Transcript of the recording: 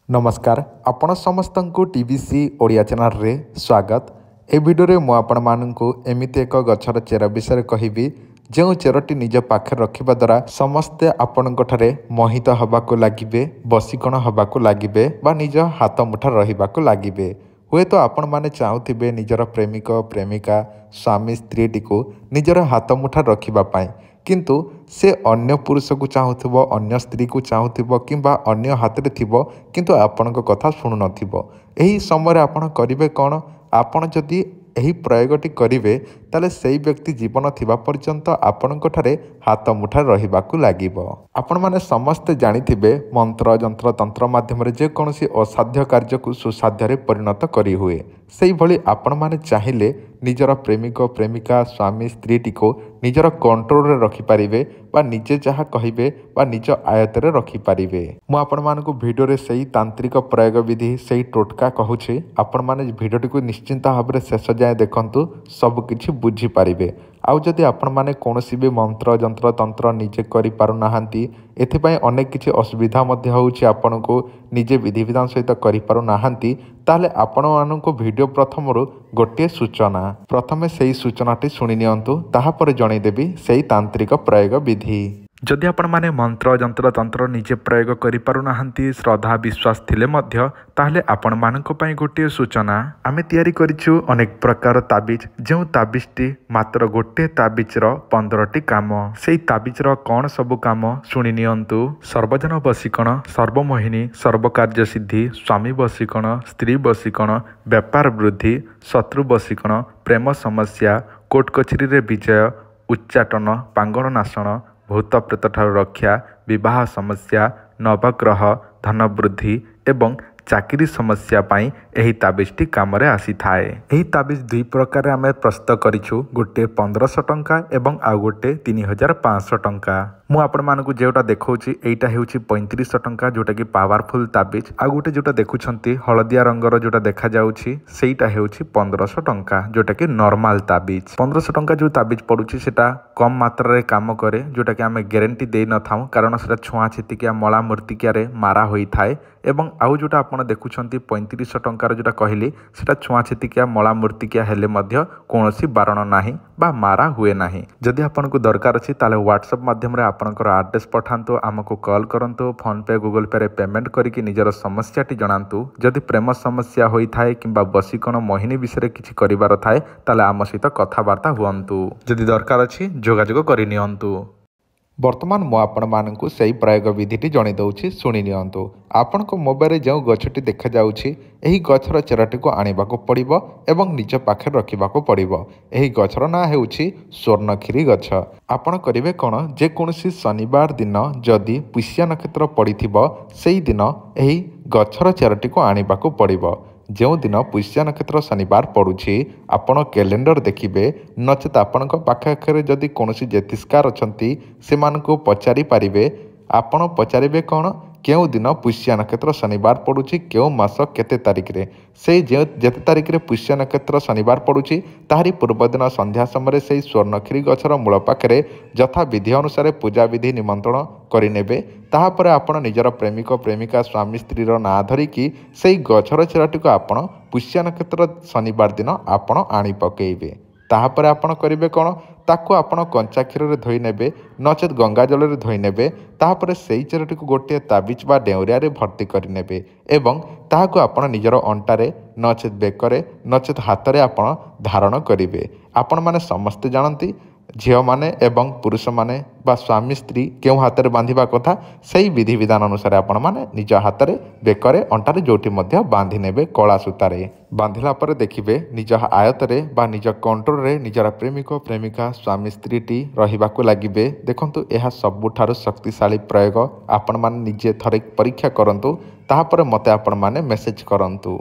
नमस्कार आपण समस्त को टीवीसी ओडिया चैनल रे स्वागत। ए भिडियो मु आपण मानू एमती एक गछर चेर विषय कहबी जो चेरटी निज पाखे रखा द्वारा समस्ते आपण मोहित हवाक लगे बसिकण हवाक लगे निज हाथ मुठा रही लगे। हुए तो आपण मैंने चाहूबे निजर प्रेमिक प्रेमिका स्वामी स्त्री टी निजर हाथ मुठा रखापी किंतु से अन्य पुरुष को चाहूब अन्य स्त्री को चाहूब किंबा अन्य हाथ में थी किंतु आपण कथा शुणु नही समय आपण करेंगे कौन आपण जदि यही प्रयोगटी करेंगे ताले सही व्यक्ति जीवन थिबा पर्यंत आपणकर हाथ मुठा रही लगे। आपण मैंने समस्ते जानिथिबे मंत्र जंत्र तंत्र माध्यम जेकोसी असाध्य कार्य को सुसाध्य परिणत करी हुए से भली आपण मैंने चाहिए निजर प्रेमिक प्रेमिका स्वामी स्त्री टी को निजर कंट्रोल रे रखिपारे निजे जहाँ कहे निज आयतर रखिपारे। मु आपण मानकु भिडियो रे सही तांत्रिक प्रयोग विधि सही टोटका कहूँ आपण मैंने भिडियोटी को निश्चिंत भाव में शेष जाए देखंतु सबकिछि बुझी पारिबे। आउ जदि आपण माने कोनोसी भी मंत्र जंत्र तंत्र निजे करि पारु नाहांती एथिपाई अनेक किछि असुविधा मध्य होउछि आपण को निजे विधि विधान सहित करि पारु नाहांती ताले आपण मानकु भिडियो प्रथमरु गोटे सूचना प्रथमे सेही सूचनाटी शुणी नियंतु ताहा परे जणै देबी सेही तांत्रिक प्रयोग विधि। जदि आपण माने मंत्र जंत्र तंत्र निजे प्रयोग करि पारु नाहांती श्रद्धा विश्वास थिले मध्य ताहले आपण मानक पई गोटे सूचना आमे तयारी करिछु अनेक प्रकार ताबिज जो ताबिजटी मात्र गोटे ताबिजर 15टी काम सेही ताबिजर कौन सबु काम शुणी नियंतु। सर्वजन बसिकण सर्वमोहिनी सर्वकार्य सिद्धि स्वामी बसिकण स्त्री बसिकण व्यापार वृद्धि शत्रु बसिकण प्रेम समस्या कोर्ट कचेरी रे विजय उच्चाटन पांगण नाशण भूत प्रेत ठारू रक्षा विवाह समस्या नवग्रह धन वृद्धि एवं चाकरी समस्या पाई एही ताबिजटी काम रे आसी थाए। एही ताबिज दुई प्रकार आमे प्रस्तुत करिछु गोटे 1500 टंका एवं आउ गोटे 3500 टंका। मु आपण मानकु जेउटा देखौछि एइटा हेउछि 3500 टंका जोटा कि पावरफुल ताबिज आ गोटे जोटा देखुछंती हळदिया रंगर जोटा देखा जाउछि सेइटा हेउछि 1500 टंका जोटा कि नॉर्मल ताबिज। 1500 टंका जो ताबिज पडुछि सेटा कम मात्रा रे काम करे जोटा कि आमे ग्यारंटी देई न थाउ कारण सेटा छुआ छितिकिया मला मूर्तिकिया रे मारा होई थाए एवं आउ जोटा आपण देखुछंती 3500 टंकार जोटा कहली सेटा छुआ छितिकिया मला मूर्तिकिया हेले मध्य कोनोसी बारण नाही बा मारा हुए नाही। जदि आपनको दरकार अछि ताले व्हाट्सएप माध्यम रे आपनकर एड्रेस पठांतु आमको कॉल करंतु फोन पे गूगल पे रे पेमेंट करिकि निजर समस्याटी जणांतु। जदि प्रेम समस्या होई थाए किंबा बसिकण मोहिनी विषय किछि करिवार थाए ताले आम सहित कथावार्ता हुअंतु। जदि दरकार अछि जोगाजोग करि नियंतु। वर्तमान मु आपण मानकु सही प्रयोग विधिटी जणै दउछि शुणी नियंतु। आपनको मोबाइल जो गछटी देखा जाउछि एही गछर चेरटी को आनिबाको पड़िबो एवं निज पाखे रखिबाको पड़िबो। एही गछर ना हेउछि स्वर्णखीरी गछ। आपण करिवे कोन जे कोनोसी शनिवार दिन जदि पुष्य नक्षत्र पड़िथिबो सेही दिन एही गछर चेरटी को आनिबाको पड़िबो। जो दिन पुष्य नक्षत्र शनिवार पड़ुछि आपण कैलेंडर देखिबे नचेत आपण पाखे जदि कोनोसी ज्योतिषकार अछंती सेमानकु पचारि पारिबे। आपण पचारिबे कोन केउ दिन पुष्य नक्षत्र शनिवार पड़ुछि केउ मास केते तारिख रे से जेते तारिख रे पुष्य नक्षत्र शनिवार पड़ुछि ताहारी पूर्व दिन संध्या समय से स्वर्णखीरी गछर मूल पाखे यथा विधि अनुसार पूजा विधि निमंत्रण करिनेबे। ताहापर आपण निजर प्रेमिक प्रेमिका स्वामी स्त्री ना धरिकी सेही गछर चेराटी को आपण पुष्य नक्षत्र शनिवार दिन आपण आनी पकेइबे। ताहापर आपण करिवे कोन ताकू आपण कंचा क्षीर रे धोई नेबे नचेत गंगा जल रे धोई नेबे। ताहापर सेही चेरटी को गोटे ताबिज बा डेउरिया रे भर्ती करि नेबे एवं ताहाकू आपण निजर अंटारे नचेत बेकरे नचेत हाथ रे आपण धारण करिवे। आपण माने समस्त जानती झील माने एवं पुरुष माने बा स्वामी स्त्री केउ हाथ में बांधिबा कथा सही विधि विधान अनुसार आपण माने निज हाथ में बेकरे अंटारे जोटी मध्य बांधि नेबे कला सूतारे। बांधिला परे देखिबे निज आयतरे बा निज कंट्रोल रे निजर प्रेमिक प्रेमिका स्वामी स्त्री टी रहिबाकु लागिबे। देखंतु एहा सबुठारु शक्तिशाली प्रयोग आपण माने निजे थरे परीक्षा करंतु ताहापर मते आपण माने मेसेज करंतु।